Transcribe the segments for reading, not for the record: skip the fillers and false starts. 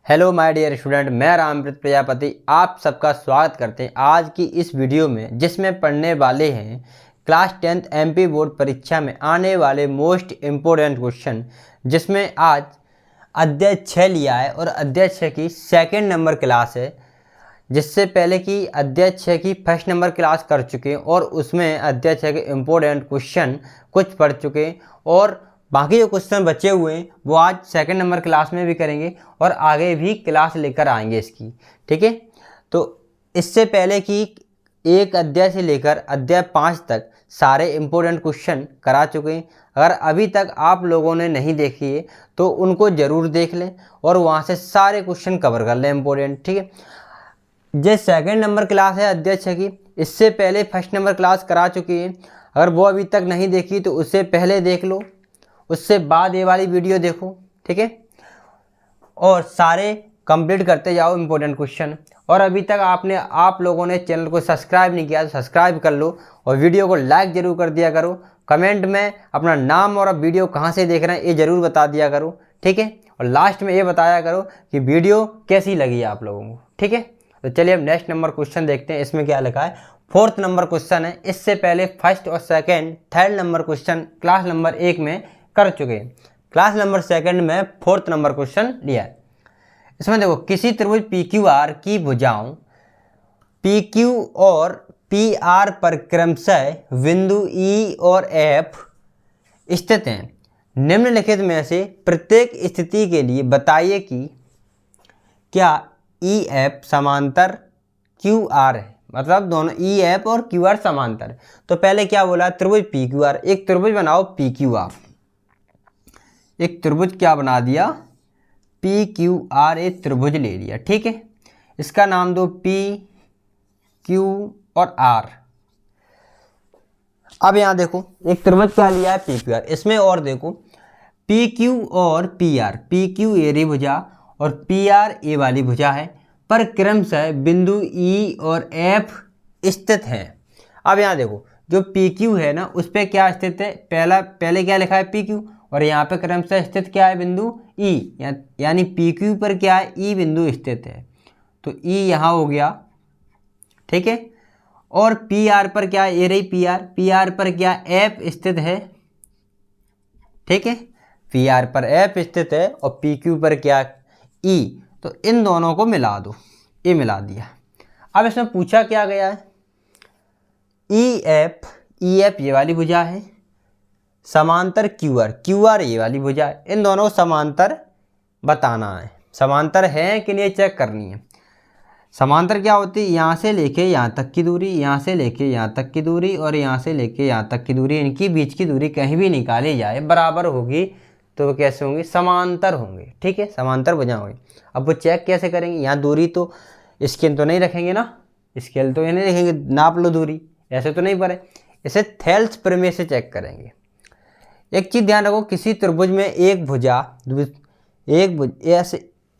Hello my dear student, मैं रामप्रीत प्रजापति आप सबका स्वागत करते हैं आज की इस वीडियो में, जिसमें पढ़ने वाले हैं क्लास 10th एमपी बोर्ड परीक्षा में आने वाले मोस्ट इम्पोर्टेंट क्वेश्चन, जिसमें आज अध्याय 6 लिया है और अध्याय 6 की सेकंड नंबर क्लास है। जिससे पहले की अध्याय 6 की फर्स्ट नंबर क्लास कर चुके हैं और उसमें अध्याय 6 के इम्पोर्टेंट क्वेश्चन कुछ पढ़ चुके हैं और बाकी जो क्वेश्चन बचे हुए हैं वो आज सेकंड नंबर क्लास में भी करेंगे और आगे भी क्लास लेकर आएंगे इसकी। ठीक है, तो इससे पहले की एक अध्याय से लेकर अध्याय 5 तक सारे इम्पोर्टेंट क्वेश्चन करा चुके हैं। अगर अभी तक आप लोगों ने नहीं देखी है तो उनको ज़रूर देख लें और वहाँ से सारे क्वेश्चन कवर कर लें इम्पोर्टेंट। ठीक है, ये सेकंड नंबर क्लास है अध्याय 6 की। इससे पहले फर्स्ट नंबर क्लास करा चुकी है, अगर वो अभी तक नहीं देखी तो उससे पहले देख लो, उससे बाद ये वाली वीडियो देखो। ठीक है, और सारे कंप्लीट करते जाओ इम्पोर्टेंट क्वेश्चन। और अभी तक आप लोगों ने चैनल को सब्सक्राइब नहीं किया तो सब्सक्राइब कर लो और वीडियो को लाइक ज़रूर कर दिया करो। कमेंट में अपना नाम और वीडियो कहाँ से देख रहे हैं ये ज़रूर बता दिया करो। ठीक है, और लास्ट में ये बताया करो कि वीडियो कैसी लगी आप लोगों को। ठीक है, तो चलिए अब नेक्स्ट नंबर क्वेश्चन देखते हैं। इसमें क्या लिखा है, फोर्थ नंबर क्वेश्चन है। इससे पहले फर्स्ट और second third number question class number 1 में कर चुके हैं। क्लास नंबर सेकंड में फोर्थ नंबर क्वेश्चन लिया है। इसमें देखो, किसी त्रिभुज PQR की भुजाओं PQ और PR पर क्रमशः बिंदु E और F स्थित हैं। निम्नलिखित में से प्रत्येक स्थिति के लिए बताइए कि क्या EF समांतर QR है, मतलब दोनों EF और QR समांतर है। तो पहले क्या बोला, त्रिभुज PQR, एक त्रिभुज बनाओ PQR, एक त्रिभुज क्या बना दिया PQR, एक त्रिभुज ले लिया। ठीक है, इसका नाम दो PQ और R। अब यहाँ देखो, एक त्रिभुज क्या लिया है PQR, इसमें और देखो PQ और PR, PQ ये रही भुजा और PR ये वाली भुजा है, पर क्रमशः बिंदु E और F स्थित है। अब यहाँ देखो, जो PQ है ना उस पर क्या स्थित है, पहले क्या लिखा है PQ और यहाँ पे क्रमशः स्थित क्या है बिंदु E, यानी PQ पर क्या है E बिंदु स्थित है, तो E यहाँ हो गया। ठीक है, और PR पर क्या है, ये रही PR पर क्या F स्थित है। ठीक है, PR पर F स्थित है और PQ पर क्या E, तो इन दोनों को मिला दो, ये मिला दिया। अब इसमें पूछा क्या गया है, EF ये वाली भुजा है, समांतर QR ये वाली भुजा है, इन दोनों को समांतर बताना है। समांतर है कि नहीं चेक करनी है। समांतर क्या होती है, यहाँ से लेके यहाँ तक की दूरी, यहाँ से लेके यहाँ तक की दूरी और यहाँ से लेके यहाँ तक की दूरी, इनकी बीच की दूरी कहीं भी निकाली जाए बराबर होगी तो वो कैसे होंगे, समांतर होंगे। ठीक है, समांतर भुजा होंगे। अब वो चेक कैसे करेंगे, यहाँ दूरी तो स्केल तो नहीं रखेंगे ना, स्केल तो ये नहीं रखेंगे, नाप लो दूरी, ऐसे तो नहीं पड़े, इसे थेल्स प्रमेय से चेक करेंगे। एक चीज़ ध्यान रखो, किसी त्रिभुज में एक भुजा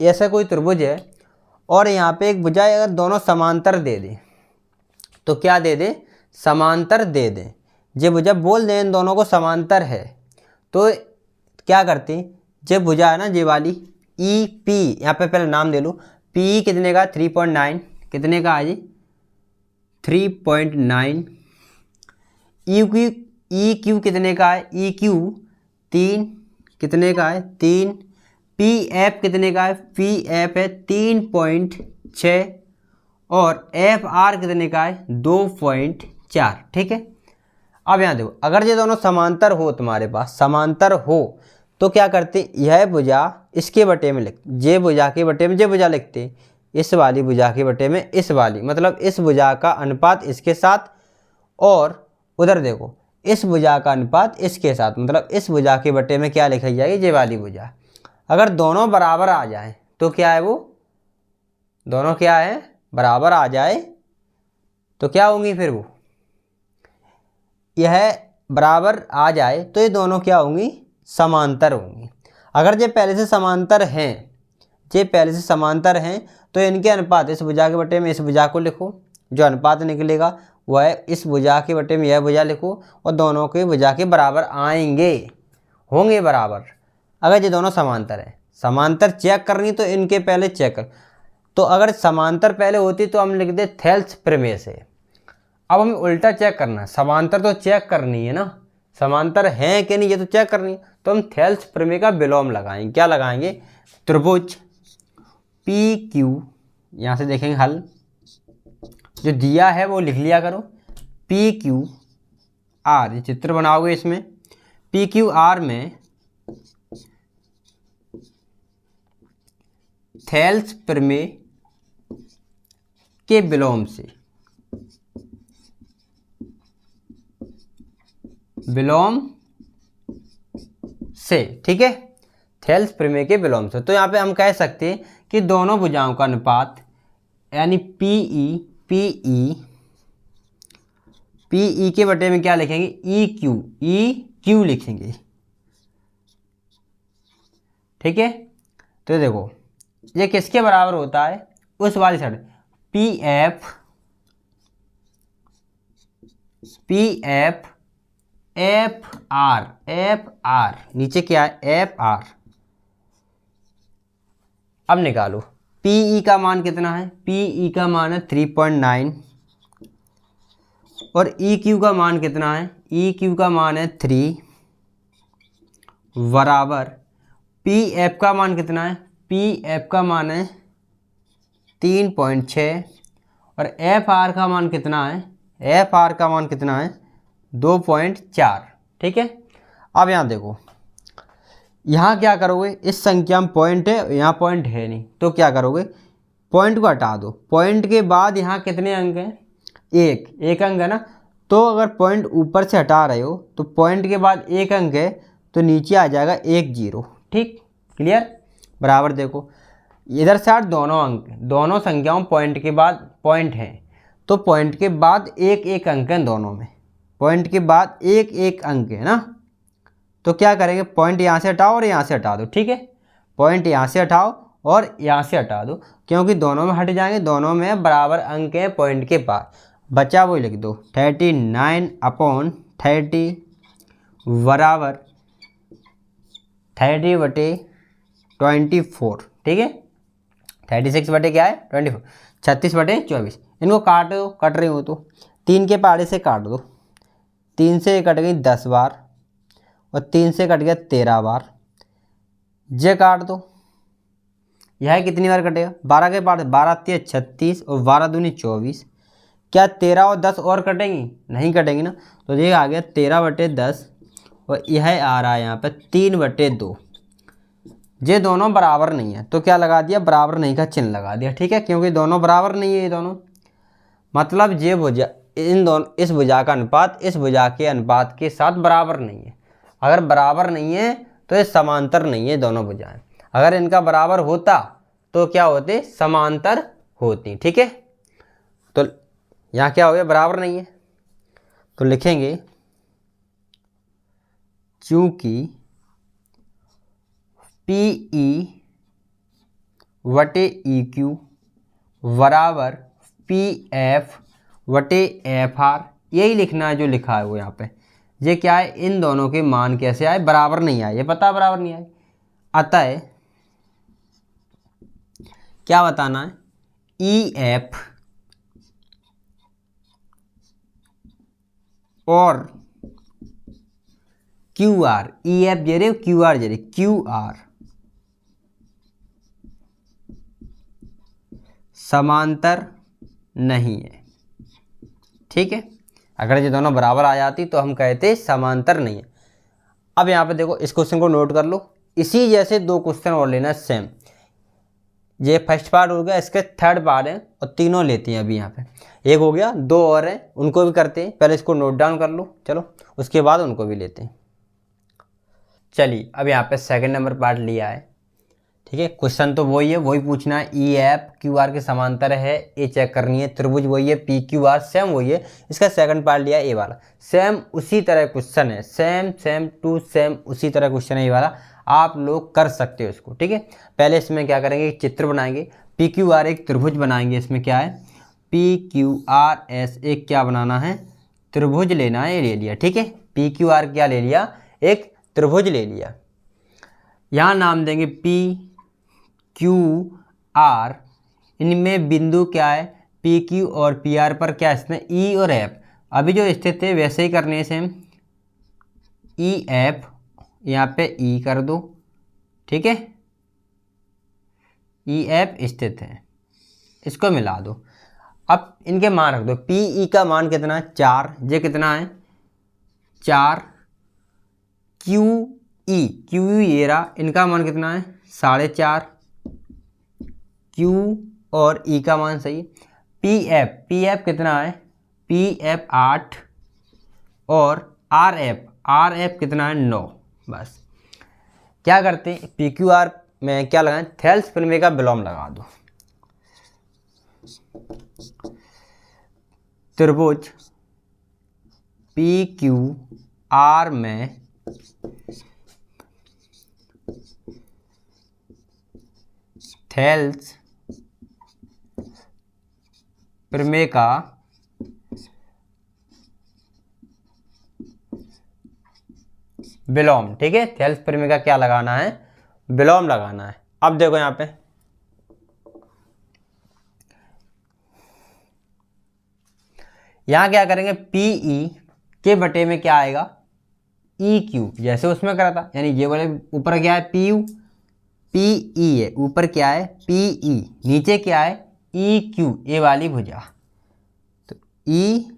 ऐसा कोई त्रिभुज है और यहाँ पे एक भुजा अगर दोनों समांतर दे दें तो क्या दे दें, समांतर दे दें। ये भुजा बोल दें इन दोनों को समांतर है तो क्या करते हैं, ये भुजा है ना ये वाली EP, यहाँ पे पहले नाम दे लो, P कितने का 3.9, कितने का है जी 3.9, EQ कितने का है, EQ 3, कितने का है 3, PF कितने का है, PF है 3.6 और FR कितने का है 2.4। ठीक है, अब यहाँ देखो, अगर ये दोनों समांतर हो, तुम्हारे पास समांतर हो तो क्या करते, यह भुजा इसके बटे में लिख, ये भुजा के बटे में ये भुजा लिखते, इस वाली भुजा के बटे में इस वाली, मतलब इस भुजा का अनुपात इसके साथ, और उधर देखो इस भुजा का अनुपात इसके साथ, मतलब इस भुजा के बटे में क्या लिखी जाएगी, ये वाली भुजा। अगर दोनों बराबर आ जाए तो क्या है, वो दोनों क्या है बराबर आ जाए तो क्या होंगी, फिर वो यह बराबर आ जाए तो ये दोनों क्या होंगी, समांतर होंगी। अगर ये पहले से समांतर हैं, तो इनके अनुपात इस भुजा के बटे में इस भुजा को लिखो, जो अनुपात निकलेगा वह है इस भुजा के बटे में यह भुजा लिखो और दोनों के भुजा के बराबर आएंगे, होंगे बराबर। अगर ये दोनों समांतर हैं, समांतर चेक करनी तो इनके पहले चेक कर, तो अगर समांतर पहले होती तो हम लिखते थेल्स प्रमेय से। अब हमें उल्टा चेक करना है, समांतर तो चेक करनी है ना, समांतर है कि नहीं ये तो चेक करनी है, तो हम थेल्स प्रमेय का विलोम लगाएंगे। क्या लगाएंगे? त्रिभुज पी क्यू, यहाँ से देखेंगे हल जो दिया है वो लिख लिया करो, पी क्यू आर, ये चित्र बनाओगे इसमें, पी क्यू आर में थेल्स प्रमेय के विलोम से, विलोम से, ठीक है, थेल्स प्रमेय के विलोम से। तो यहाँ पे हम कह सकते हैं कि दोनों भुजाओं का अनुपात यानी पीई के बटे में क्या लिखेंगे? ई क्यू लिखेंगे, ठीक है। तो देखो ये किसके बराबर होता है? उस वाली side P F F R, नीचे क्या है? F R. अब निकालो पीई का मान कितना है? पीई का मान है 3.9 और ई क्यू का मान कितना है? ई क्यू का मान है 3 बराबर पी एफ का मान कितना है? पी एफ का मान है 3.6 और एफ आर का मान कितना है? एफ आर का मान कितना है? 2.4, ठीक है। अब यहाँ देखो, यहाँ क्या करोगे? इस संख्या में पॉइंट है, यहाँ पॉइंट है नहीं, तो क्या करोगे? पॉइंट को हटा दो। पॉइंट के बाद यहाँ कितने अंक हैं? एक अंक है ना, तो अगर पॉइंट ऊपर से हटा रहे हो तो पॉइंट के बाद एक अंक है तो नीचे आ जाएगा 1 0, ठीक, क्लियर। बराबर देखो इधर से दोनों अंक, दोनों संख्याओं पॉइंट के बाद पॉइंट हैं, तो पॉइंट के बाद एक अंक है दोनों में, पॉइंट के बाद एक अंक है ना, तो क्या करेंगे? पॉइंट यहाँ से हटाओ और यहाँ से हटा दो, ठीक है। पॉइंट यहाँ से हटाओ और यहाँ से हटा दो, क्योंकि दोनों में हट जाएंगे, दोनों में बराबर अंक है पॉइंट के बाद, बचा वो लिख दो 39/30 बराबर 30/24, ठीक है। 36 बटे क्या है? 24, 36/24। इनको काट दो, कट रही हो तो 3 के पहाड़े से काट दो, 3 से कट गई 10 बार और 3 से कट गया 13 बार, जे काट दो। यह कितनी बार कटेगा? 12 के पार्ट, 12 3 36 और 12 दूनी 24। क्या 13 और 10 और कटेंगी? नहीं कटेंगी ना, तो ये आ गया 13/10 और यह आ रहा है यहाँ पर 3/2। ये दोनों बराबर नहीं है, तो क्या लगा दिया? बराबर नहीं का चिन्ह लगा दिया, ठीक है, क्योंकि दोनों बराबर नहीं है, ये दोनों, मतलब ये भुजा, इन दोनों, इस भुजा का अनुपात इस भुजा के अनुपात के साथ बराबर नहीं है। अगर बराबर नहीं है तो ये समांतर नहीं है दोनों भुजाएं। अगर इनका बराबर होता तो क्या होते? समांतर होती, ठीक है। तो यहाँ क्या हो गया? बराबर नहीं है, तो लिखेंगे चूंकि पीई बटे ई क्यू बराबर पी एफ बटे एफ आर, यही लिखना है जो लिखा है वो यहाँ पे। ये क्या है? इन दोनों के मान कैसे आए? बराबर नहीं आए, ये पता बराबर नहीं आए। अतः क्या बताना है? ई एफ और क्यू आर, ई एफ जरे क्यू आर जरे, क्यू आर समांतर नहीं है, ठीक है। अगर ये दोनों बराबर आ जाती तो हम कहते समांतर नहीं है। अब यहाँ पे देखो, इस क्वेश्चन को नोट कर लो, इसी जैसे 2 क्वेश्चन और लेना सेम। ये फर्स्ट पार्ट हो गया, इसके थर्ड पार्ट है और तीनों लेते हैं अभी यहाँ पे। एक हो गया, 2 और हैं, उनको भी करते हैं। पहले इसको नोट डाउन कर लो, चलो, उसके बाद उनको भी लेते हैं। चलिए अब यहाँ पे सेकंड नंबर पार्ट लिया है, ठीक है। क्वेश्चन तो वही है, वही पूछना है, ई एफ क्यू आर के समांतर है, ये चेक करनी है। त्रिभुज वही है, पी क्यू आर सेम वही है। इसका सेकंड पार्ट लिया है, ए वाला सेम उसी तरह क्वेश्चन है, सेम टू सेम उसी तरह क्वेश्चन है ये वाला, आप लोग कर सकते हो इसको, ठीक है। पहले इसमें क्या करेंगे? चित्र बनाएंगे, पी क्यू आर एक त्रिभुज बनाएंगे। इसमें क्या है? पी क्यू आर एस एक क्या बनाना है? त्रिभुज लेना है, ले लिया, ठीक है। पी क्यू आर क्या ले लिया? एक त्रिभुज ले लिया। यहाँ नाम देंगे पी क्यू आर, इनमें बिंदु क्या है, पी क्यू और पी आर पर क्या स्थित है, ई और एफ। अभी जो स्थित थे वैसे ही करने से ई एफ, यहाँ पे ई कर दो, ठीक है, ई एफ स्थित है, इसको मिला दो। अब इनके मान रख दो, पी ई का मान कितना है 4, ये कितना है 4, क्यू ई ये रहा, इनका मान कितना है 4.5, क्यू और ई का मान सही। पी एफ कितना है, पी एफ 8 और आर एफ कितना है 9। बस क्या करते हैं, पी क्यू आर में क्या लगाएं, थेल्स प्रमेय का विलोम लगा दो। त्रिभुज पी क्यू आर में थेल्स प्रमेय का विलोम, ठीक है, थेल्स प्रमेय का क्या लगाना है, विलोम लगाना है। अब देखो यहाँ पे यहाँ क्या करेंगे, पीई के बटे में क्या आएगा, ई क्यू, जैसे उसमें करा था, यानी ये वाले ऊपर क्या है पी यू, पी ई है, ऊपर क्या है पी ई, नीचे क्या है ई क्यू, ये वाली भुजा, तो ई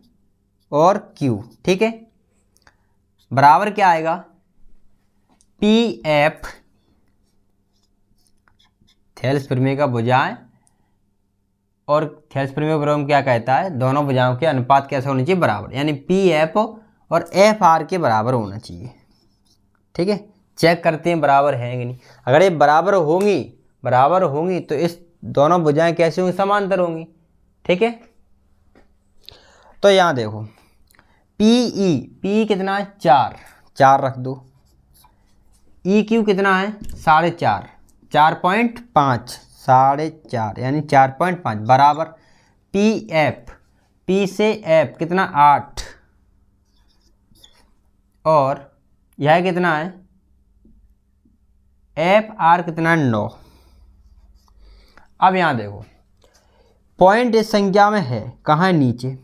और क्यू, ठीक है, बराबर क्या आएगा, पी एफ, थेल्स प्रमेय का भुजाएं, और थेल्स प्रमेय का विलोम क्या कहता है, दोनों भुजाओं के अनुपात कैसा होना चाहिए, बराबर, यानी पी एफ और एफ आर के बराबर होना चाहिए, ठीक है। चेक करते हैं बराबर है कि नहीं, अगर ये बराबर होंगी तो इस दोनों भुजाएं कैसे होंगी, समांतर होंगी, ठीक है। तो यहाँ देखो पी कितना है 4 रख दो, ई क्यू कितना है 4.5, 4.5, 4.5 यानी 4.5 बराबर पी से एफ कितना 8 और यह कितना है एफ आर कितना 9। अब यहाँ देखो पॉइंट इस संख्या में है, कहाँ है नीचे,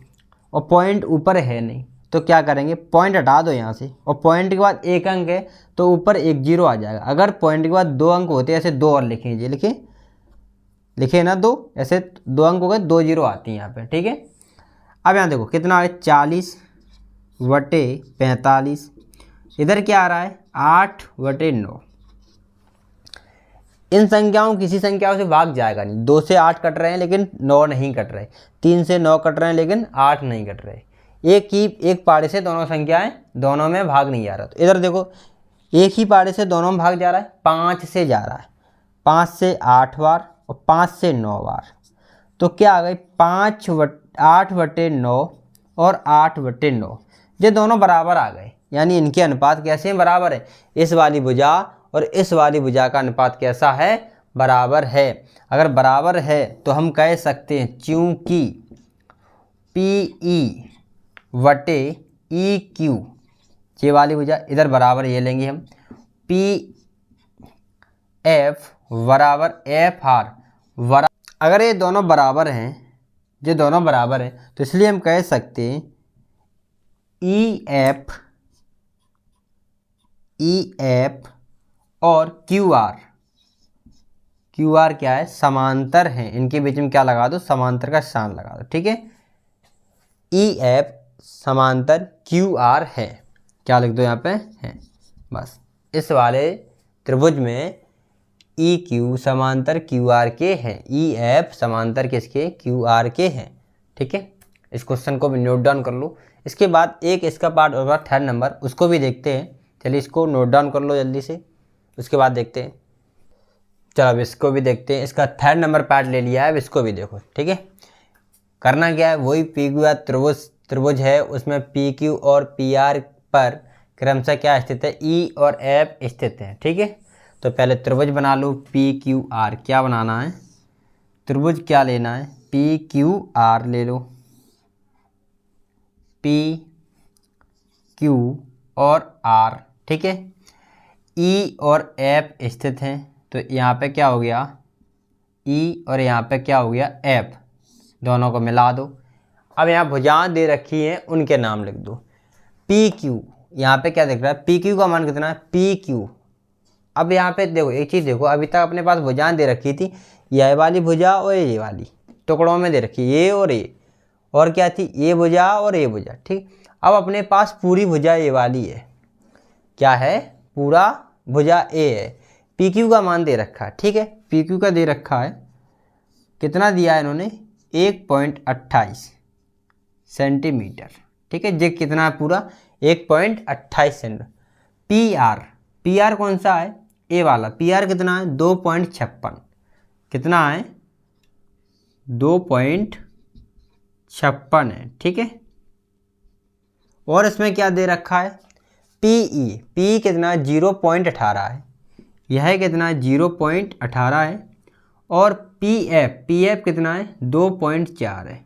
और पॉइंट ऊपर है नहीं, तो क्या करेंगे, पॉइंट हटा दो यहाँ से, और पॉइंट के बाद एक अंक है तो ऊपर एक जीरो आ जाएगा। अगर पॉइंट के बाद 2 अंक होते ऐसे 2 और लिखेंगे, लिखे ना 2, ऐसे 2 अंक हो गए, 2 जीरो आती हैं यहाँ पे, ठीक है। अब यहाँ देखो कितना है 40/45, इधर क्या आ रहा है 8/9। इन संख्याओं किसी संख्याओं से भाग जाएगा नहीं, 2 से 8 कट रहे हैं लेकिन 9 नहीं कट रहे, 3 से 9 कट रहे हैं लेकिन 8 नहीं कट रहे, एक पाड़े से दोनों संख्याएं दोनों में भाग नहीं जा रहा। तो इधर देखो एक ही पाड़े से दोनों में भाग जा रहा है, 5 से जा रहा है, 5 से 8 बार और 5 से 9 बार, तो क्या आ गई 8/9 और 8/9, ये दोनों बराबर आ गए, यानी इनके अनुपात कैसे हैं, बराबर है। इस वाली भुजा और इस वाली भुजा का अनुपात कैसा है, बराबर है। अगर बराबर है तो हम कह सकते हैं चूंकि पी ई वटे ई क्यू, ये वाली भुजा इधर बराबर ये लेंगे हम, पी एफ बराबर एफ आर बराबर, अगर ये दोनों बराबर हैं, तो इसलिए हम कह सकते हैं ई एफ और क्यू आर क्या है, समांतर हैं, इनके बीच में क्या लगा दो, समांतर का स्थान लगा दो, ठीक है। ई एफ समांतर क्यू आर है, क्या लिख दो यहाँ पे है, बस। इस वाले त्रिभुज में ई क्यू समांतर क्यू आर के हैं, ई एफ समांतर किसके, क्यू आर के हैं, ठीक है। इस क्वेश्चन को भी नोट डाउन कर लो। इसके बाद एक इसका पार्ट होगा 3rd नंबर, उसको भी देखते हैं, चलिए इसको नोट डाउन कर लो जल्दी से, उसके बाद देखते हैं। चलो अब इसको भी देखते हैं, इसका 3rd नंबर पार्ट ले लिया है, अब इसको भी देखो, ठीक है। करना क्या है, वही पी क्यू आर त्रिभुज है, उसमें पी क्यू और पी आर पर क्रमशः क्या स्थित है, ई और एफ स्थित है, ठीक है। तो पहले त्रिभुज बना लो पी क्यू आर, क्या बनाना है, त्रिभुज क्या लेना है, पी क्यू आर ले लो, पी क्यू और आर, ठीक है। ई और एफ स्थित हैं, तो यहाँ पे क्या हो गया ई और यहाँ पे क्या हो गया एफ, दोनों को मिला दो। अब यहाँ भुजाएं दे रखी हैं, उनके नाम लिख दो। पी क्यू, यहाँ पे क्या दिख रहा है, पी क्यू का मान कितना है, पी क्यू। अब यहाँ पे देखो एक चीज़ देखो, अभी तक अपने पास भुजाएं दे रखी थी, यह वाली भुजा और ये वाली टुकड़ों में दे रखी, ये और क्या थी, ये भुजा और ये भुजा, ठीक। अब अपने पास पूरी भुजा ये वाली है, क्या है, पूरा भुजा ए है। पी क्यू का मान दे रखा है, ठीक है, पी क्यू का दे रखा है, कितना दिया है इन्होंने, 1.28 सेंटीमीटर, ठीक है। जे कितना है पूरा 1.28 सेंटीमीटर। पी आर कौन सा है, ए वाला, पी आर कितना है 2.56, कितना है 2.56 है, ठीक है। और इसमें क्या दे रखा है, पी कितना 0.18 है, यह कितना 0.18 है। और पी एफ कितना है 2.4 है।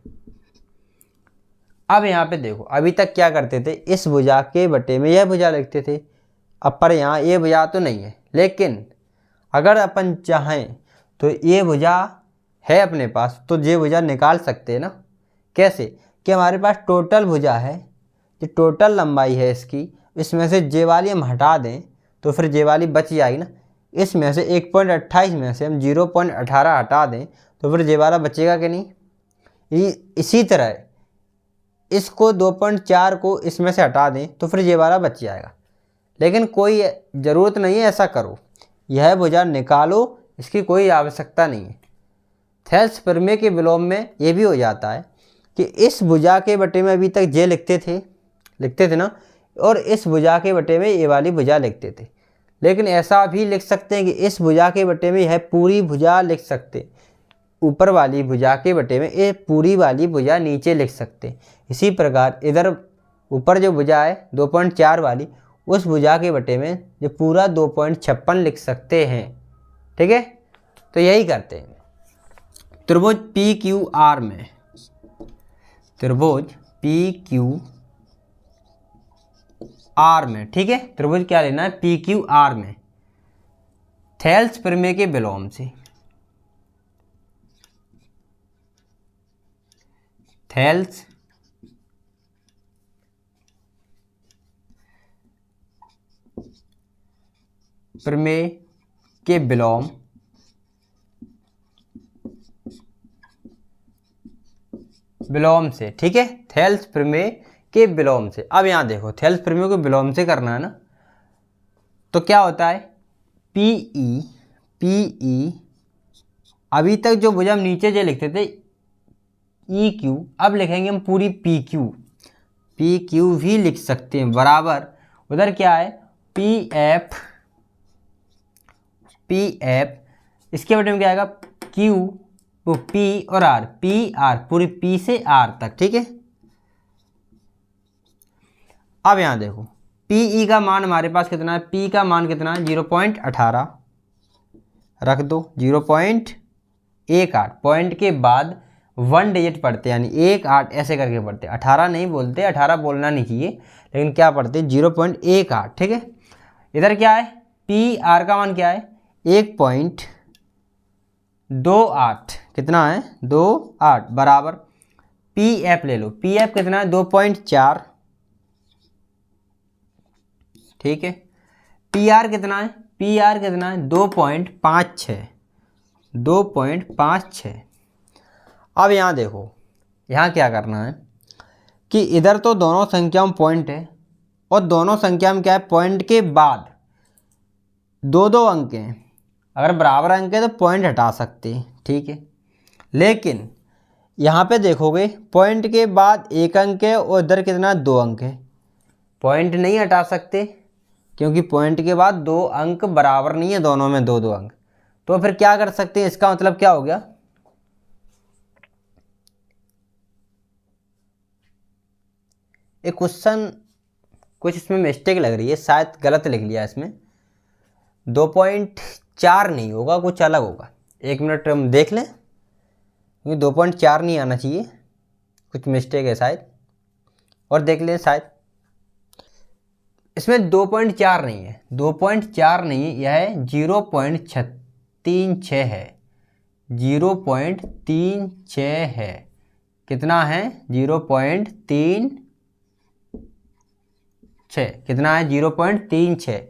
अब यहाँ पे देखो, अभी तक क्या करते थे, इस भुजा के बटे में यह भुजा लिखते थे। अब पर यहाँ ये भुजा तो नहीं है, लेकिन अगर अपन चाहें तो ये भुजा है अपने पास, तो ये भुजा निकाल सकते हैं ना। कैसे, कि हमारे पास टोटल भुजा है, जो टोटल लंबाई है इसकी, इसमें से जे वाली हम हटा दें तो फिर जे वाली बच जाएगी ना। इसमें से 1.28 में से हम 0.18 हटा दें तो फिर जे वाला बचेगा कि नहीं। इसी तरह इसको 2.4 को इसमें से हटा दें तो फिर ये वाला बच जाएगा। लेकिन कोई ज़रूरत नहीं है ऐसा करो, यह भुजा निकालो, इसकी कोई आवश्यकता नहीं है। थेल्स प्रमेय के विलोम में ये भी हो जाता है कि इस भुजा के बटे में अभी तक जे लिखते थे ना, और इस भुजा के बटे में ये वाली भुजा लिखते थे। लेकिन ऐसा भी लिख सकते हैं कि इस भुजा के बटे में यह पूरी भुजा लिख सकते, ऊपर वाली भुजा के बटे में ये पूरी वाली भुजा नीचे लिख सकते। इसी प्रकार इधर ऊपर जो भुजा है 2.4 वाली, उस भुजा के बटे में जो पूरा 2.56 लिख सकते हैं, ठीक है। तो यही करते हैं त्रिभुज पी क्यू आर में, त्रिभुज पी क्यू आर में, ठीक है। त्रिभुज क्या लेना है, पी क्यू आर में थेल्स प्रमेय के विलोम से, थेल्स प्रमेय के विलोम से, ठीक है, थेल्स प्रमेय के विलोम से। अब यहाँ देखो, थेल्स प्रमेय को विलोम से करना है ना, तो क्या होता है, पीई अभी तक जो भुजा हम नीचे जो लिखते थे ई क्यू, अब लिखेंगे हम पूरी पी क्यू भी लिख सकते हैं, बराबर उधर क्या है पी एफ, इसके बटे में क्या आएगा क्यू, वो पी और आर, पूरी पी से आर तक, ठीक है। अब यहाँ देखो पीई का मान हमारे पास कितना है, पी का मान कितना है 0.18 रख दो, 0.18 पॉइंट के बाद 1 डिजिट पढ़ते, यानी 18 ऐसे करके पढ़ते, 18 नहीं बोलते, 18 बोलना नहीं चाहिए, लेकिन क्या पढ़ते 0.18, ठीक है। इधर क्या है, पी आर का मान क्या है 1.28, कितना है 28, बराबर पी एफ ले लो, पी एफ कितना है 2.4, ठीक है। पी आर कितना है, 2.56। अब यहाँ देखो, यहाँ क्या करना है कि इधर तो दोनों संख्याओं में पॉइंट है, और दोनों संख्या में क्या है, पॉइंट के बाद दो अंक हैं। अगर बराबर अंक है तो पॉइंट हटा सकते हैं, ठीक है। लेकिन यहाँ पे देखोगे पॉइंट के बाद 1 अंक है और इधर कितना 2 अंक है, पॉइंट नहीं हटा सकते क्योंकि पॉइंट के बाद 2 अंक बराबर नहीं है, दोनों में 2 अंक। तो फिर क्या कर सकते हैं, इसका मतलब क्या हो गया, एक क्वेश्चन कुछ इसमें मिस्टेक लग रही है, शायद गलत लिख लिया इसमें, 2.4 नहीं होगा, कुछ अलग होगा। 1 मिनट हम देख लें, क्योंकि 2.4 नहीं आना चाहिए, कुछ मिस्टेक है शायद, और देख लें शायद। इसमें 2.4 नहीं है, 2.4 नहीं है, यह है 0.36 है, 0.36 है। कितना है? 0.36। कितना है? 0.36।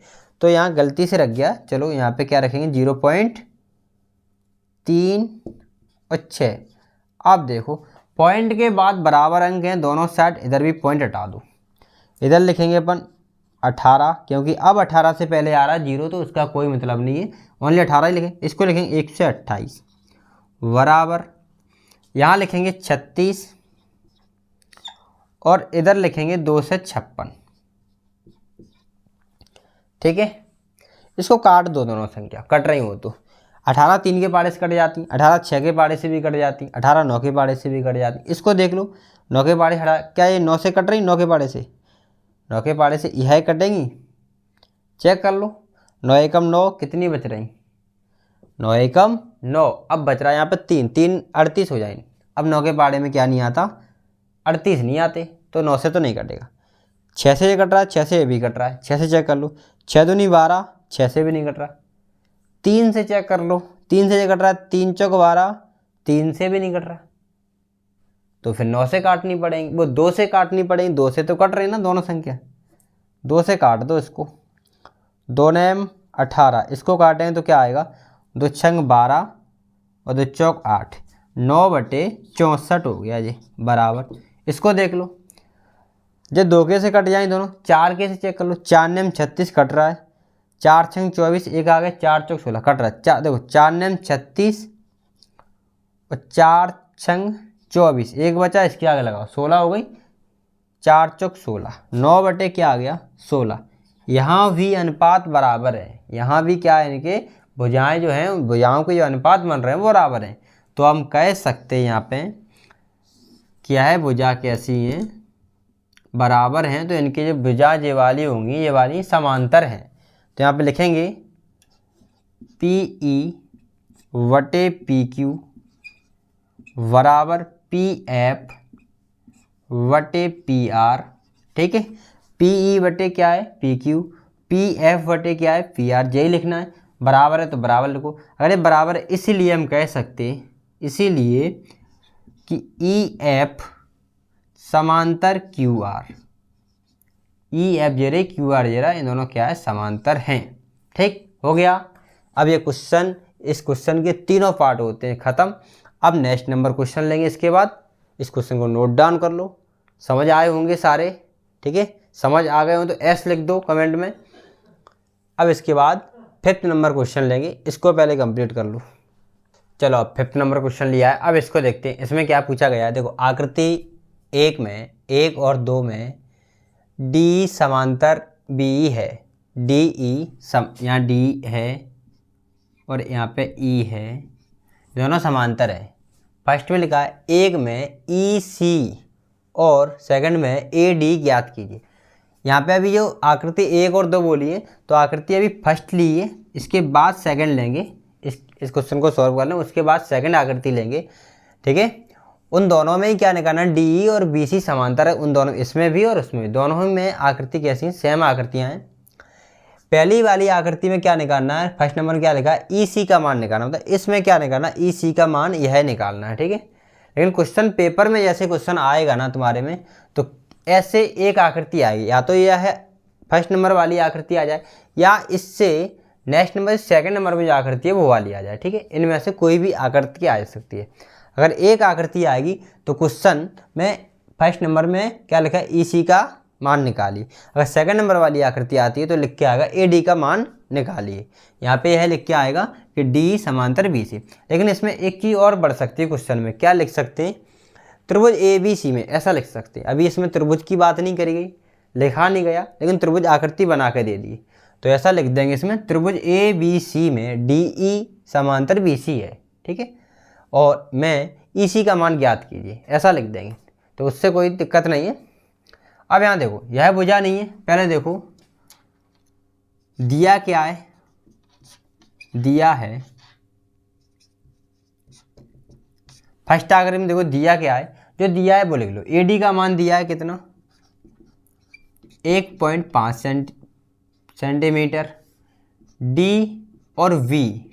तो यहाँ गलती से रख गया, चलो यहाँ पे क्या रखेंगे? 0.36। अब देखो पॉइंट के बाद बराबर अंक हैं दोनों साइड, इधर भी पॉइंट हटा दो। इधर लिखेंगे अपन 18, क्योंकि अब 18 से पहले आ रहा है 0, तो उसका कोई मतलब नहीं है, ओनली 18 ही लिखें। इसको लिखेंगे 128 बराबर, यहाँ लिखेंगे 36 और इधर लिखेंगे 2 से 56। ठीक है, इसको काट दो, दोनों संख्या कट रही हो तो 18 3 के पाड़े से कट जाती, 18 6 के पाड़े से भी कट जाती, 18 9 के पाड़े से भी कट जाती। इसको देख लो, 9 के पाड़े हटा, क्या ये 9 से कट रही? 9 के पाड़े से, 9 के पाड़े से यह कटेंगी, चेक कर लो। 9 एकम 9, कितनी बच रही? 9 एकम 9। अब बच रहा है यहाँ पे 3 3 38 हो जाएंगे। अब 9 के पाड़े में क्या नहीं आता? 38 नहीं आते, तो 9 से तो नहीं कटेगा। 6 से कट रहा है, 6 से भी कट रहा है, 6 से चेक कर लो, 6 दूनी 12, 6 से भी नहीं कट रहा। 3 से चेक कर लो, 3 से कट रहा है, 3 चौक 12, 3 से भी नहीं कट रहा, तो फिर 9 से काटनी पड़ेगी, वो 2 से काटनी पड़ेगी, 2 से तो कट रही ना दोनों संख्या, 2 से काट दो इसको। 2 नेम 18, इसको काटेंगे तो क्या आएगा? 2 छंग 12 और 2 चौक 8, 9/64 हो गया जी बराबर। इसको देख लो, जब 2 के से कट जाए दोनों, 4 के से चेक कर लो, 4 नेम 36 कट रहा है, 4 छंग 24, एक आ गया, 4 चौक 16 कट रहा है। देखो 4 नेम 36 और 4 छंग 24, एक बचा, इसके आगे लगाओ, 16 हो गई, 4 चौक 16, 9 बटे क्या आ गया? 16। यहाँ भी अनुपात बराबर है, यहाँ भी क्या है, इनके भुजाएं जो हैं, भुजाओं के जो अनुपात बन रहे हैं वो बराबर हैं। तो हम कह सकते हैं यहाँ पे क्या है, भुजा कैसी हैं? बराबर हैं, तो इनकी जो भुजा ये वाली होंगी, ये वाली समांतर हैं। तो यहाँ पे लिखेंगे PE बटे PQ बराबर PF बटे PR। ठीक है, PE बटे क्या है? PQ, PF बटे क्या है? PR। यही लिखना है, बराबर है तो बराबर लिखो। अगर ये बराबर है इसीलिए हम कह सकते हैं, इसीलिए कि EF समांतर QR, EF जरे QR जरा, इन दोनों क्या है? समांतर हैं। ठीक हो गया। अब ये क्वेश्चन, इस क्वेश्चन के तीनों पार्ट होते हैं ख़त्म। अब नेक्स्ट नंबर क्वेश्चन लेंगे इसके बाद। इस क्वेश्चन को नोट डाउन कर लो, समझ आए होंगे सारे। ठीक है, समझ आ गए हो तो S लिख दो कमेंट में। अब इसके बाद 5th नंबर क्वेश्चन लेंगे, इसको पहले कंप्लीट कर लो। चलो अब 5th नंबर क्वेश्चन लिया है, अब इसको देखते हैं इसमें क्या पूछा गया है। देखो आकृति 1 में, 1 और 2 में D समांतर BE है, DE यहाँ D है और यहाँ पे E है, दोनों समांतर है। फर्स्ट में लिखा है 1 में EC और सेकंड में AD ज्ञात कीजिए। यहाँ पे अभी जो आकृति 1 और 2 बोली है, तो आकृति अभी फर्स्ट ली है, इसके बाद सेकंड लेंगे। इस क्वेश्चन को सॉल्व कर लें, उसके बाद सेकंड आकृति लेंगे। ठीक है, उन दोनों में ही क्या निकालना है? DE और BC समांतर है, उन दोनों, इसमें भी और उसमें भी, दोनों में आकृति कैसी हैं? सेम आकृतियाँ हैं। पहली वाली आकृति में क्या निकालना है? फर्स्ट नंबर क्या लिखा है? EC का मान निकालना, मतलब इसमें क्या निकालना? EC का मान यह निकालना है। ठीक है, लेकिन क्वेश्चन पेपर में जैसे क्वेश्चन आएगा ना तुम्हारे में, तो ऐसे एक आकृति आएगी, या तो यह है फर्स्ट नंबर वाली आकृति आ जाए, या इससे नेक्स्ट नंबर सेकंड नंबर में जो आकृति है वो वाली आ जाए। ठीक है, इनमें से कोई भी आकृति आ सकती है। अगर एक आकृति आएगी तो क्वेश्चन में फर्स्ट नंबर में क्या लिखा है? EC का मान निकालिए। अगर सेकंड नंबर वाली आकृति आती है तो लिख के आएगा AD का मान निकालिए। यहाँ पे यह लिख के आएगा कि D समांतर BC। लेकिन इसमें एक चीज़ और बढ़ सकती है क्वेश्चन में, क्या लिख सकते हैं? त्रिभुज ABC में, ऐसा लिख सकते हैं। अभी इसमें त्रिभुज की बात नहीं करी गई, लिखा नहीं गया, लेकिन त्रिभुज आकृति बना के दे दी, तो ऐसा लिख देंगे इसमें त्रिभुज ABC में DE समांतर BC है। ठीक है, और मैं EC का मान ज्ञात कीजिए, ऐसा लिख देंगे, तो उससे कोई दिक्कत नहीं है। अब यहाँ देखो, यह भुजा नहीं है, पहले देखो दिया क्या है? दिया है फर्स्ट आकृति में, देखो दिया क्या है? जो दिया है वो लिख लो। AD का मान दिया है कितना? सेंटीमीटर। डी और वी,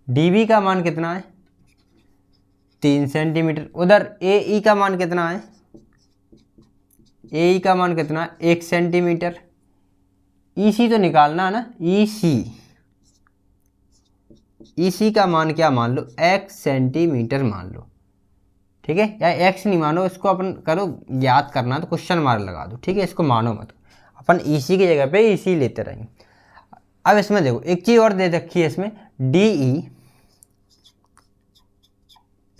डी का मान कितना है 3 सेंटीमीटर। उधर ए ई का मान कितना है, ए ई का मान कितना है 1 सेंटीमीटर। ई सी तो निकालना है ना, ई सी का मान क्या मान लो, x सेंटीमीटर मान लो, ठीक है। या x नहीं मानो, इसको अपन करो याद करना तो क्वेश्चन मार्क लगा दो, ठीक है, इसको मानो मत। अपन ई सी की जगह पे ई सी लेते रहेंगे। अब इसमें देखो एक चीज़ और दे रखी है इसमें, डी ई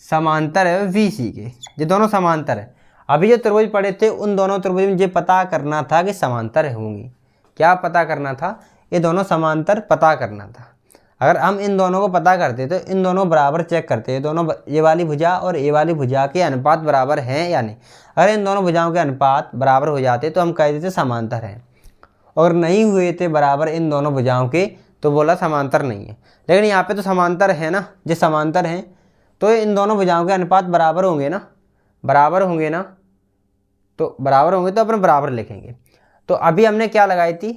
समांतर है वी सी के, ये दोनों समांतर है। अभी जो त्रिभुज पढ़े थे उन दोनों त्रिभुज में ये पता करना था कि समांतर होंगी। क्या पता करना था, ये दोनों समांतर पता करना था। अगर हम इन दोनों को पता करते तो इन दोनों बराबर चेक करते, दोनों ये वाली भुजा और ये वाली भुजा के अनुपात बराबर हैं या नहीं। अगर इन दोनों भुजाओं के अनुपात बराबर हो जाते तो हम कह देते समांतर हैं, और नहीं हुए थे बराबर इन दोनों भुजाओं के तो बोला समांतर नहीं है। लेकिन यहाँ पे तो समांतर है ना, जो समांतर हैं तो इन दोनों भुजाओं के अनुपात बराबर होंगे ना, बराबर होंगे ना, तो बराबर होंगे तो अपन बराबर लिखेंगे। तो अभी हमने क्या लगाई थी,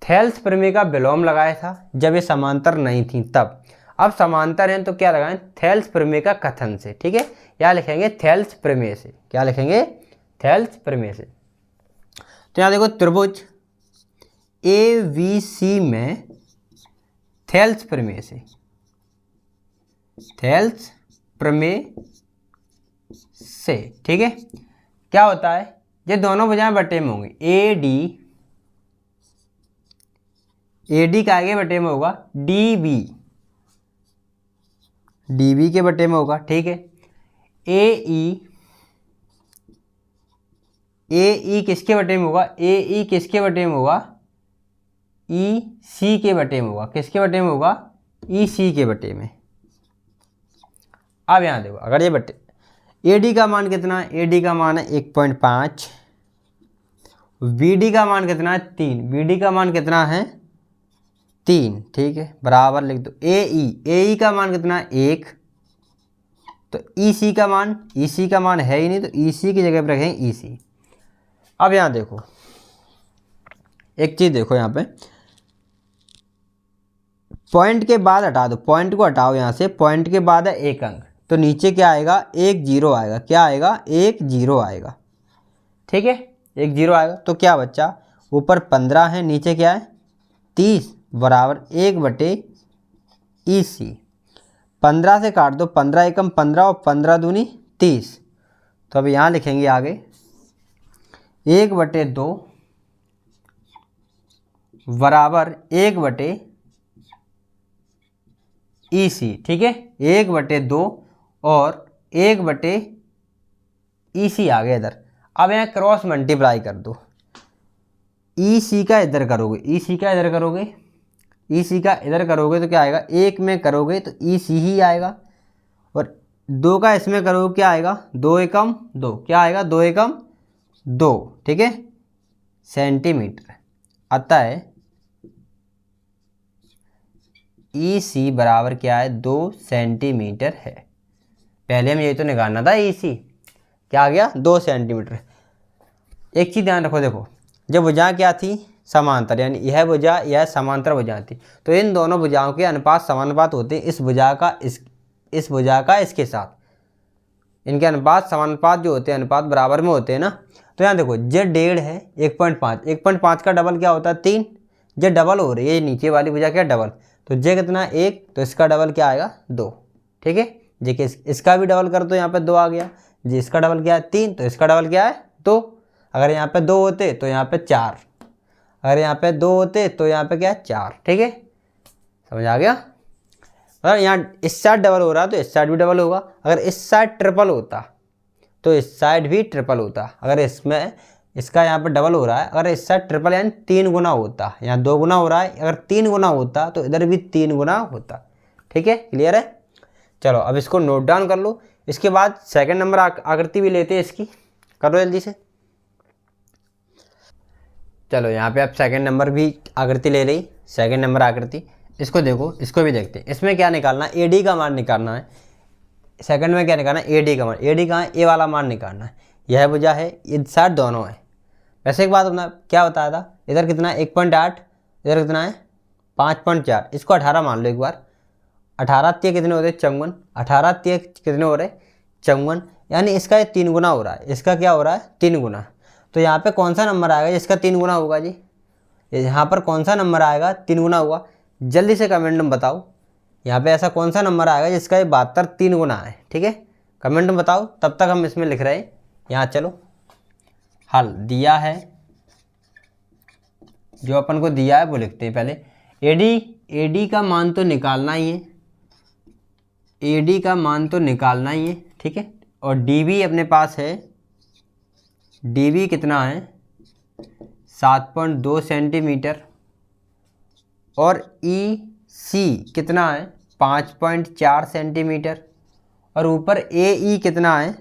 थेल्स प्रमेय का विलोम लगाया था जब ये समांतर नहीं थी तब। अब समांतर हैं तो क्या लगाएं, थेल्स प्रमेय का कथन से, ठीक है। या लिखेंगे थेल्स प्रमेय से, क्या लिखेंगे, थेल्स प्रमेय से। तो यहाँ देखो त्रिभुज ए वी सी में थेल्स प्रमेय से, थेल्स प्रमेय से, ठीक है। क्या होता है, ये दोनों भुजाएं बटे में होंगी, ए डी का आगे बटे में होगा डी बी के बटे में होगा, ठीक है। ए ई किसके बटे में होगा, ए ई किसके बटे में होगा, ई सी के बटे में होगा, किसके बटे में होगा, ई सी के बटे में। अब यहाँ देखो, अगर ये बटे ए डी का मान कितना है, ए डी का मान है 1.5, बी डी का मान कितना है 3, बी डी का मान कितना है 3, ठीक है, बराबर लिख दो। ए ई का मान कितना है 1, तो ई सी का मान है ही नहीं, तो ई सी की जगह पर रखें ई सी। अब यहाँ देखो एक चीज़ देखो, यहाँ पे पॉइंट के बाद हटा दो, पॉइंट को हटाओ यहाँ से, पॉइंट के बाद है एक अंक, तो नीचे क्या आएगा, 1 0 आएगा, क्या आएगा 1 0 आएगा, ठीक है, 1 0 आएगा। तो क्या बच्चा, ऊपर 15 है, नीचे क्या है 30, बराबर 1 बटे ई सी। 15 से काट दो, 15 एकम 15 और 15 दूनी 30। तो अब यहाँ लिखेंगे आगे 1 बटे 2 बराबर 1 बटे ई सी, ठीक है, 1 बटे 2 और 1 बटे ई सी आ गया इधर। अब यहाँ क्रॉस मल्टीप्लाई कर दो, ई सी का इधर करोगे, ई सी का इधर करोगे, ई सी का इधर करोगे तो क्या आएगा, 1 में करोगे तो ई सी ही आएगा, और 2 का इसमें करोगे क्या आएगा, 2 एकम 2, क्या आएगा 2 एकम 2, ठीक है, सेंटीमीटर। अतः ई सी बराबर क्या है 2 सेंटीमीटर है। पहले हम ये तो निकालना था, ई सी क्या आ गया 2 सेंटीमीटर। एक चीज़ ध्यान रखो, देखो जब भुजा क्या थी समांतर, यानी यह भुजा यह समांतर भुजा थी, तो इन दोनों भुजाओं के अनुपात समानुपात होते हैं, इस भुजा का इसके साथ, इनके अनुपात समानुपात जो होते हैं, अनुपात बराबर में होते हैं ना। तो यहाँ देखो जे 1.5 है, 1.5 का डबल क्या होता है 3, जे डबल हो रही है, नीचे वाली भुजा क्या डबल, तो जे कितना 1, तो इसका डबल क्या आएगा 2, ठीक है। जे के इसका भी डबल कर दो, यहाँ पे 2 आ गया, जे इसका डबल क्या है 3, तो इसका डबल क्या है 2। अगर यहाँ पे 2 होते तो यहाँ पे 4, अगर यहाँ पे 2 होते तो यहाँ पे क्या है 4, ठीक है, समझ आ गया। अगर यहाँ इस साइड डबल हो रहा तो इस साइड भी डबल होगा, अगर इस साइड ट्रिपल होता तो इस साइड भी ट्रिपल होता। अगर इसमें इसका यहाँ पे डबल हो रहा है, अगर इस साइड ट्रिपल यानी 3 गुना होता, यहाँ 2 गुना हो रहा है, अगर 3 गुना होता तो इधर भी 3 गुना होता, ठीक है, क्लियर है। चलो अब इसको नोट डाउन कर लो। इसके बाद सेकंड नंबर आकृति भी लेते हैं इसकी, करो जल्दी से। चलो यहाँ पे आप सेकंड नंबर भी आकृति ले ली, सेकंड नंबर आकृति, इसको देखो, इसको भी देखते हैं। इसमें क्या निकालना है, ए डी का मान निकालना है। सेकंड में क्या निकालना है, ए डी का मान, ए डी कहाँ है, ए वाला मान निकालना है। यह भुजा है, ये साइड दोनों है। वैसे एक बात अपना क्या बताया था, इधर कितना 1.8 इधर कितना है 5.4, इसको 18 मान लो एक बार। 18 तिया कितने हो रहे 54, 18 तिया कितने हो रहे 54, यानी इसका ये 3 गुना हो रहा है। इसका क्या हो रहा है 3 गुना। तो यहाँ पे कौन सा नंबर आएगा जिसका 3 गुना होगा जी? यहाँ पर कौन सा नंबर आएगा 3 गुना होगा? जल्दी से कमेंट में बताओ, यहाँ पे ऐसा कौन सा नंबर आएगा जिसका ये 72 3 गुना है। ठीक है, कमेंट में बताओ, तब तक हम इसमें लिख रहे हैं। यहाँ चलो हल दिया है, जो अपन को दिया है वो लिखते हैं पहले। एडी का मान तो निकालना ही है, एडी का मान तो निकालना ही है। ठीक है, और डीबी अपने पास है, डीबी कितना है 7.2 सेंटीमीटर, और ईसी कितना है 5.4 सेंटीमीटर, और ऊपर एई कितना है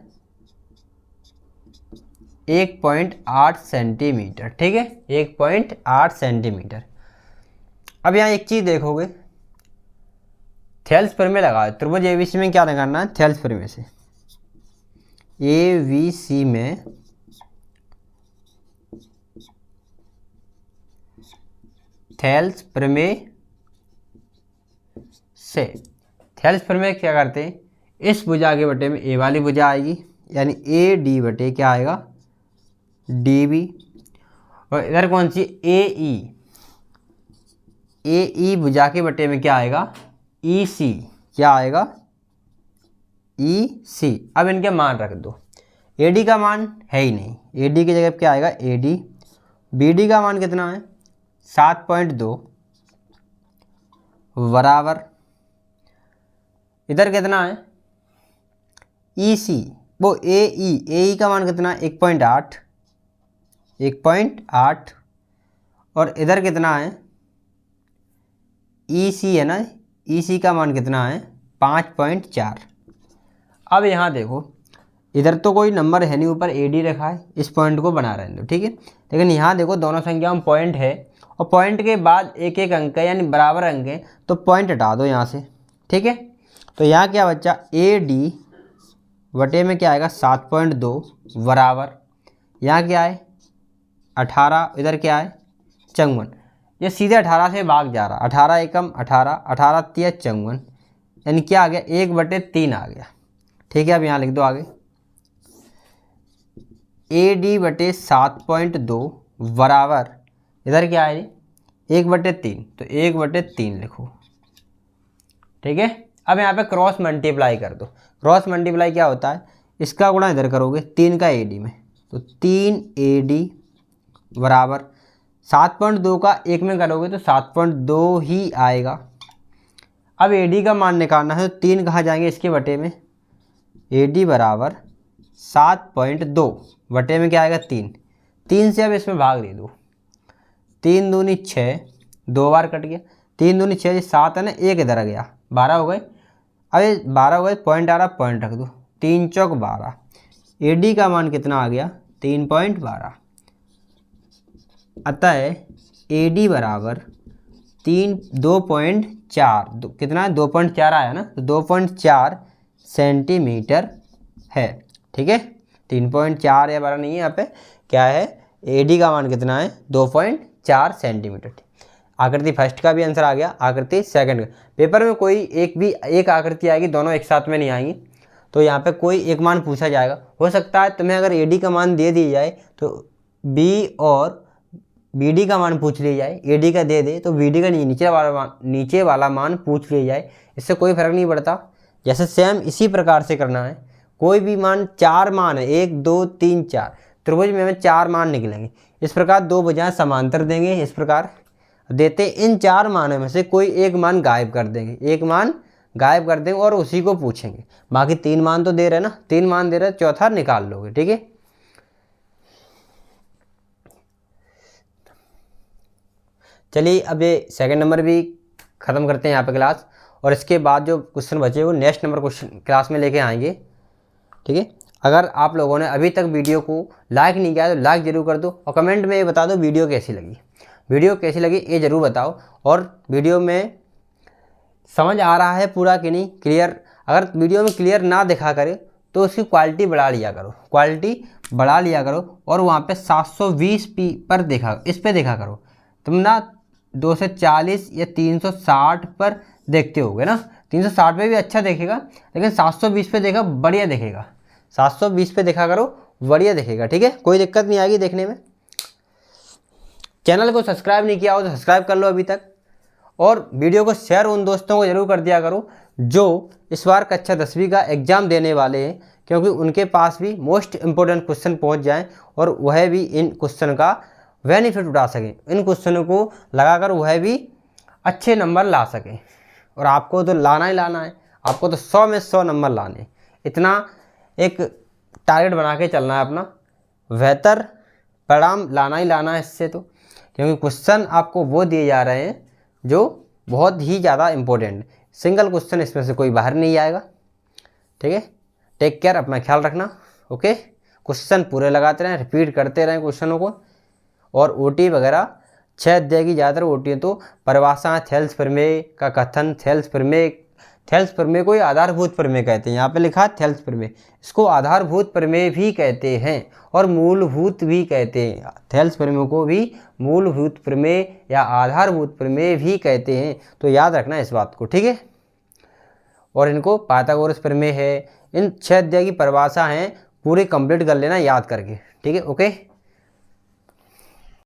1.8 सेंटीमीटर। ठीक है, 1.8 सेंटीमीटर। अब यहाँ एक चीज़ देखोगे, थेल्स प्रमेय लगाओ। त्रिभुज एबीसी में क्या लगाना है? थेल्स प्रमेय से। एबीसी में थेल्स प्रमेय से, थेल्स प्रमेय क्या करते हैं, इस भुजा के बटे में ए वाली भुजा आएगी, यानी ए डी बटे क्या आएगा डी बी, और इधर कौन सी ए ई भुजा के बटे में क्या आएगा ई सी, क्या आएगा ई सी। अब इनके मान रख दो। ए डी का मान है ही नहीं, ए डी की जगह क्या आएगा ए डी। बी डी का मान कितना है 7.2 बराबर, इधर कितना है ई सी, वो ए ई का मान कितना है 1.8, और इधर कितना है ई सी है ना, ई सी का मान कितना है 5.4। अब यहाँ देखो, इधर तो कोई नंबर है नहीं, ऊपर ए डी रखा है, इस पॉइंट को बना रहने दो। ठीक है, लेकिन यहाँ देखो दोनों संख्याओं में पॉइंट है, और पॉइंट के बाद एक एक अंक है, यानी बराबर अंक है, तो पॉइंट हटा दो यहाँ से। ठीक है, तो यहाँ क्या बच्चा ए डी बटे में क्या आएगा 7.2 बराबर, यहाँ क्या है 18, इधर क्या है 54। ये सीधे 18 से भाग जा रहा, 18 एकम 18, 18 तिया 54, यानी क्या आ गया 1/3 आ गया। ठीक है, अब यहाँ लिख दो आगे ए डी बटे 7.2 बराबर, इधर क्या है 1/3, तो 1/3 लिखो। ठीक है, अब यहाँ पे क्रॉस मल्टीप्लाई कर दो। क्रॉस मल्टीप्लाई क्या होता है, इसका गुणा इधर करोगे 3 का ए डी में, तो 3 ए डी बराबर 7.2 का 1 में करोगे तो 7.2 ही आएगा। अब ए डी का मान निकालना है, तो 3 कहाँ जाएंगे इसके बटे में, ए डी बराबर 7.2 बटे में क्या आएगा 3, 3 से अब इसमें भाग दे दो, 3 दूनी 6, 2 बार कट गया, 3 दूनी 6, 7 है ना, 1 इधर आ गया, 12 हो गए। अब 12 हो गए, पॉइंट आ रहा, पॉइंट रख दो, 3 चौक 12, ए डी का मान कितना आ गया 3.12। अतः ए डी बराबर 2.4 कितना है 2.4 आया ना, तो 2.4 सेंटीमीटर है। ठीक है, 3.4 या 12 नहीं है, यहाँ पे क्या है ए डी का मान कितना है 2.4 सेंटीमीटर। आकृति फर्स्ट का भी आंसर आ गया, आकृति सेकंड का। पेपर में कोई एक आकृति आएगी, दोनों एक साथ में नहीं आएंगी, तो यहाँ पे कोई एक मान पूछा जाएगा। हो सकता है तुम्हें अगर ए डी का मान दे दिया जाए तो बी और बी डी का मान पूछ लिया जाए, ए डी का दे दे तो बी डी का नीचे वाला मान पूछ लिया जाए, इससे कोई फर्क नहीं पड़ता। जैसे सेम इसी प्रकार से करना है, कोई भी मान 4 मान है 1 2 3 4, त्रिभुज में हमें 4 मान निकलेंगे। इस प्रकार 2 भुजाएं समांतर देंगे, इस प्रकार देते इन 4 मानों में से कोई एक मान गायब कर देंगे, एक मान गायब कर देंगे और उसी को पूछेंगे। बाकी 3 मान तो दे रहे ना, 3 मान दे रहे, चौथा निकाल लोगे। ठीक है, चलिए अब ये सेकंड नंबर भी ख़त्म करते हैं यहाँ पे क्लास, और इसके बाद जो क्वेश्चन बचे वो नेक्स्ट नंबर क्वेश्चन क्लास में लेके आएंगे। ठीक है, अगर आप लोगों ने अभी तक वीडियो को लाइक नहीं किया तो लाइक ज़रूर कर दो, और कमेंट में ये बता दो वीडियो कैसी लगी, वीडियो कैसी लगी ये ज़रूर बताओ, और वीडियो में समझ आ रहा है पूरा कि नहीं क्लियर। अगर वीडियो में क्लियर ना दिखा करे तो उसकी क्वालिटी बढ़ा लिया करो, क्वालिटी बढ़ा लिया करो, और वहाँ पे 720p पर देखा, इस पर देखा करो। तुम ना 240 या 360 पर देखते होगे ना। 360 पे भी अच्छा देखेगा, लेकिन 720 पे देखा बढ़िया देखेगा। 720 पे देखा करो, बढ़िया देखेगा, ठीक है, कोई दिक्कत नहीं आएगी देखने में। चैनल को सब्सक्राइब नहीं किया हो तो सब्सक्राइब कर लो अभी तक, और वीडियो को शेयर उन दोस्तों को जरूर कर दिया करो जो इस बार कक्षा 10वीं का एग्ज़ाम देने वाले हैं, क्योंकि उनके पास भी मोस्ट इम्पोर्टेंट क्वेश्चन पहुंच जाएं और वह भी इन क्वेश्चन का बेनिफिट उठा सकें, इन क्वेश्चनों को लगाकर वह भी अच्छे नंबर ला सकें। और आपको तो लाना ही लाना है, आपको तो 100 में 100 नंबर लाने, इतना एक टारगेट बना के चलना है अपना, बेहतर परिणाम लाना ही लाना है इससे तो, क्योंकि क्वेश्चन आपको वो दिए जा रहे हैं जो बहुत ही ज़्यादा इम्पोर्टेंट, सिंगल क्वेश्चन इसमें से कोई बाहर नहीं आएगा, ठीक है। टेक केयर, अपना ख्याल रखना, ओके। क्वेश्चन पूरे लगाते रहें, रिपीट करते रहें क्वेश्चनों को, और ओटी वगैरह 6 अध्याय की ज़्यादातर ओटी है तो परिभाषा, थेल्स प्रमेय का कथन, थेल्स प्रमेय को आधारभूत प्रमेय कहते हैं, यहाँ पे लिखा है थेल्स प्रमेय, इसको आधारभूत प्रमेय भी कहते हैं और मूलभूत भी कहते हैं। थेल्स प्रमेय को भी मूलभूत प्रमेय या आधारभूत प्रमेय भी कहते हैं, तो याद रखना इस बात को, ठीक है। और इनको पाइथागोरस प्रमेय है, इन 6 अध्याय की परिभाषा हैं, पूरी कंप्लीट कर लेना याद करके, ठीक है, ओके।